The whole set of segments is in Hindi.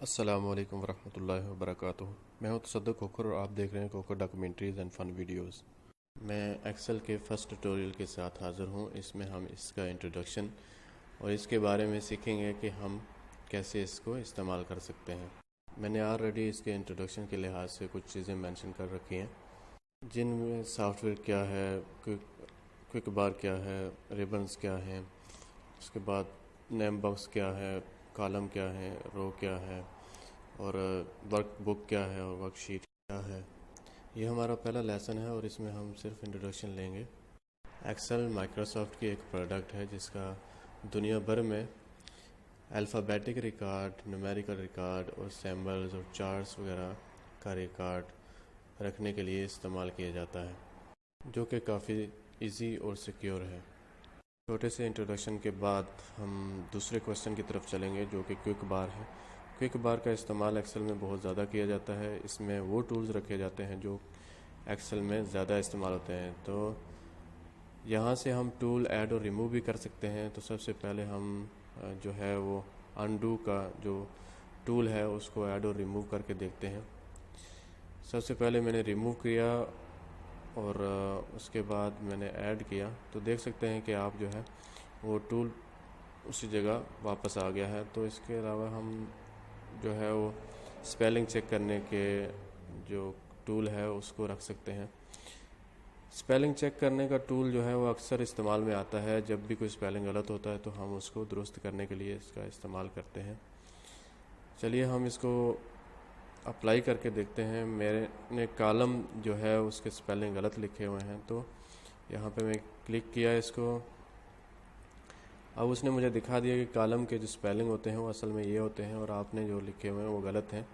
अस्सलाम वालेकुम वरहमतुल्लाहि वबरकातुहू। मैं हूं तसद्दुक़ खोखर और आप देख रहे हैं Khokhar documentaries and fun videos. मैं एक्सेल के फ़र्स्ट ट्यूटोरियल के साथ हाज़िर हूं। इसमें हम इसका इंट्रोडक्शन और इसके बारे में सीखेंगे कि हम कैसे इसको इस्तेमाल कर सकते हैं। मैंने ऑलरेडी इसके इंट्रोडक्शन के लिहाज से कुछ चीज़ें मेंशन कर रखी हैं, जिनमें सॉफ्टवेयर क्या है, क्विक बार क्या है, रिबन्स क्या हैं, उसके बाद नेम बॉक्स क्या है, कॉलम क्या है, रो क्या है, और वर्कबुक क्या है और वर्कशीट क्या है। ये हमारा पहला लेसन है और इसमें हम सिर्फ इंट्रोडक्शन लेंगे। एक्सेल माइक्रोसॉफ्ट की एक प्रोडक्ट है जिसका दुनिया भर में अल्फ़ाबेटिक रिकॉर्ड, न्यूमेरिकल रिकॉर्ड और सिंबल्स और चार्ट्स वगैरह का रिकॉर्ड रखने के लिए इस्तेमाल किया जाता है, जो कि काफ़ी इजी और सिक्योर है। छोटे से इंट्रोडक्शन के बाद हम दूसरे क्वेश्चन की तरफ चलेंगे, जो कि क्विक बार है। क्विक बार का इस्तेमाल एक्सेल में बहुत ज़्यादा किया जाता है। इसमें वो टूल्स रखे जाते हैं जो एक्सेल में ज़्यादा इस्तेमाल होते हैं। तो यहाँ से हम टूल ऐड और रिमूव भी कर सकते हैं। तो सबसे पहले हम जो है वो अनडू का जो टूल है उसको ऐड और रिमूव करके देखते हैं। सबसे पहले मैंने रिमूव किया और उसके बाद मैंने ऐड किया, तो देख सकते हैं कि आप जो है वो टूल उसी जगह वापस आ गया है। तो इसके अलावा हम जो है वो स्पेलिंग चेक करने के जो टूल है उसको रख सकते हैं। स्पेलिंग चेक करने का टूल जो है वो अक्सर इस्तेमाल में आता है। जब भी कोई स्पेलिंग गलत होता है तो हम उसको दुरुस्त करने के लिए इसका इस्तेमाल करते हैं। चलिए हम इसको अप्लाई करके देखते हैं। मैंने कॉलम जो है उसके स्पेलिंग गलत लिखे हुए हैं, तो यहाँ पे मैं क्लिक किया इसको। अब उसने मुझे दिखा दिया कि कॉलम के जो स्पेलिंग होते हैं वो असल में ये होते हैं और आपने जो लिखे हुए हैं वो गलत हैं।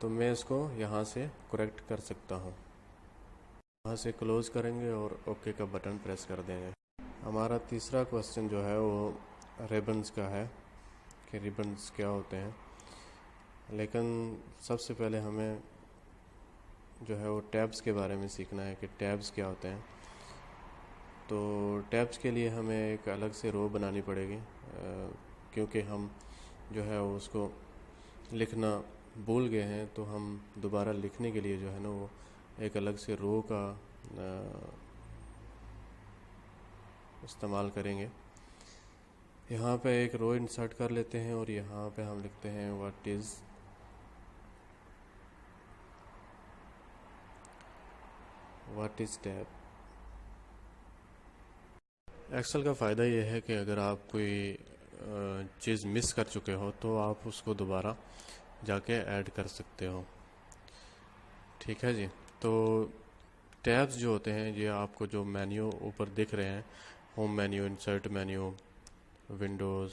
तो मैं इसको यहाँ से करेक्ट कर सकता हूँ। यहाँ से क्लोज़ करेंगे और ओके का बटन प्रेस कर देंगे। हमारा तीसरा क्वेश्चन जो है वो रिबन्स का है कि रिबन्स क्या होते हैं। लेकिन सबसे पहले हमें जो है वो टैब्स के बारे में सीखना है कि टैब्स क्या होते हैं। तो टैब्स के लिए हमें एक अलग से रो बनानी पड़ेगी, क्योंकि हम जो है उसको लिखना भूल गए हैं। तो हम दोबारा लिखने के लिए जो है ना वो एक अलग से रो का इस्तेमाल करेंगे। यहाँ पे एक रो इंसर्ट कर लेते हैं और यहाँ पे हम लिखते हैं व्हाट इज़ टैब। एक्सेल का फ़ायदा ये है कि अगर आप कोई चीज़ मिस कर चुके हो तो आप उसको दोबारा जाके ऐड कर सकते हो। ठीक है जी। तो टैब्स जो होते हैं ये आपको जो मेन्यू ऊपर दिख रहे हैं, home menu, insert menu, Windows,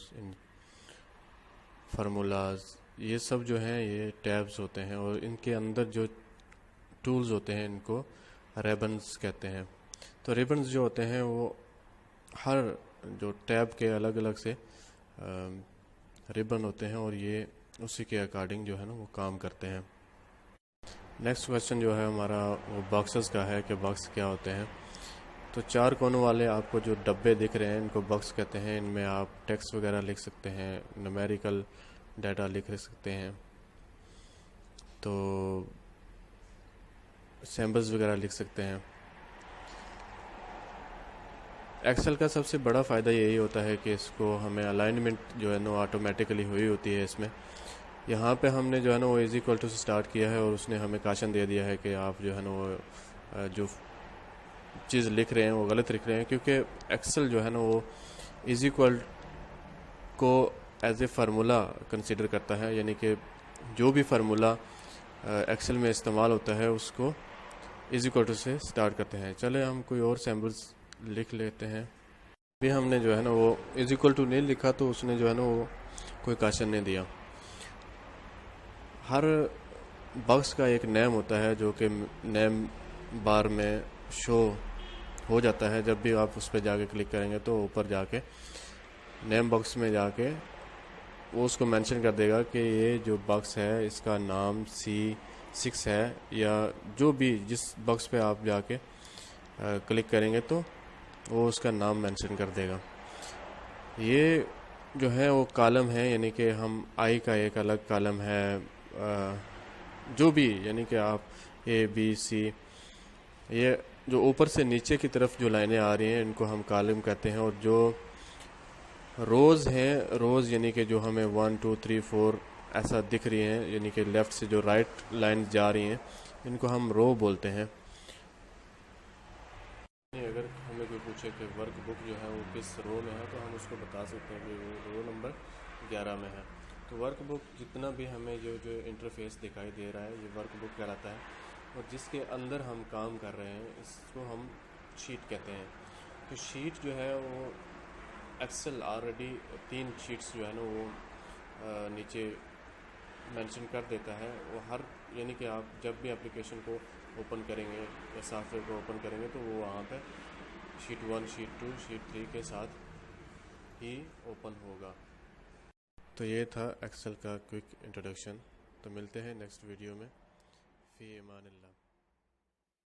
formulas, ये सब जो हैं ये टैब्स होते हैं। और इनके अंदर जो टूल्स होते हैं इनको रिबन्स कहते हैं। तो रिबन्स जो होते हैं वो हर जो टैब के अलग अलग से रिबन होते हैं और ये उसी के अकॉर्डिंग जो है ना वो काम करते हैं। नेक्स्ट क्वेश्चन जो है हमारा वो बॉक्सेस का है कि बॉक्स क्या होते हैं। तो चार कोनों वाले आपको जो डब्बे दिख रहे हैं इनको बॉक्स कहते हैं। इनमें आप टेक्स्ट वगैरह लिख सकते हैं, न्यूमेरिकल डाटा लिख सकते हैं, तो सिंबल्स वगैरह लिख सकते हैं। एक्सेल का सबसे बड़ा फ़ायदा यही होता है कि इसको हमें अलाइनमेंट जो है ना ऑटोमेटिकली हुई होती है इसमें। यहाँ पे हमने जो है ना वो इज इक्वल टू से स्टार्ट किया है और उसने हमें काशन दे दिया है कि आप जो है ना वो जो चीज़ लिख रहे हैं वो गलत लिख रहे हैं, क्योंकि एक्सेल जो है ना वो इज इक्वल को एज ए फार्मूला कंसिडर करता है। यानी कि जो भी फार्मूला एक्सेल में इस्तेमाल होता है उसको इज इक्वल टू से स्टार्ट करते हैं। चले हम कोई और सिंबल्स लिख लेते हैं। भी हमने जो है ना वो इज इक्वल टू नहीं लिखा तो उसने जो है ना वो कोई काशन नहीं दिया। हर बॉक्स का एक नेम होता है जो कि नेम बार में शो हो जाता है। जब भी आप उस पर जाके क्लिक करेंगे तो ऊपर जाके नेम बॉक्स में जाके वो उसको मेंशन कर देगा कि ये जो बॉक्स है इसका नाम C6 है, या जो भी जिस बॉक्स पे आप जाके क्लिक करेंगे तो वो उसका नाम मेंशन कर देगा। ये जो है वो कॉलम है, यानी कि हम आई का एक अलग कॉलम है, जो भी यानी कि आप ए बी सी, ये जो ऊपर से नीचे की तरफ जो लाइनें आ रही हैं इनको हम कॉलम कहते हैं। और जो रोज़ हैं, रोज़ यानी कि जो हमें 1 2 3 4 ऐसा दिख रही हैं, यानी कि लेफ़्ट से जो राइट लाइन जा रही हैं, इनको हम रो बोलते हैं। अगर हमें कोई पूछे कि वर्क बुक जो है वो किस रो में है, तो हम उसको बता सकते हैं कि वो रो नंबर 11 में है। तो वर्क बुक जितना भी हमें जो जो इंटरफेस दिखाई दे रहा है, ये वर्क बुक कहलाता है। और जिसके अंदर हम काम कर रहे हैं इसको हम शीट कहते हैं। तो शीट जो है वो एक्सेल ऑलरेडी 3 शीट्स जो है ना वो नीचे मेंशन कर देता है। वो हर यानी कि आप जब भी एप्लीकेशन को ओपन करेंगे या सॉफ्टवेयर को ओपन करेंगे तो वो वहाँ पे शीट 1 शीट 2 शीट 3 के साथ ही ओपन होगा। तो ये था एक्सेल का क्विक इंट्रोडक्शन। तो मिलते हैं नेक्स्ट वीडियो में। फ़ी अमान अल्लाह।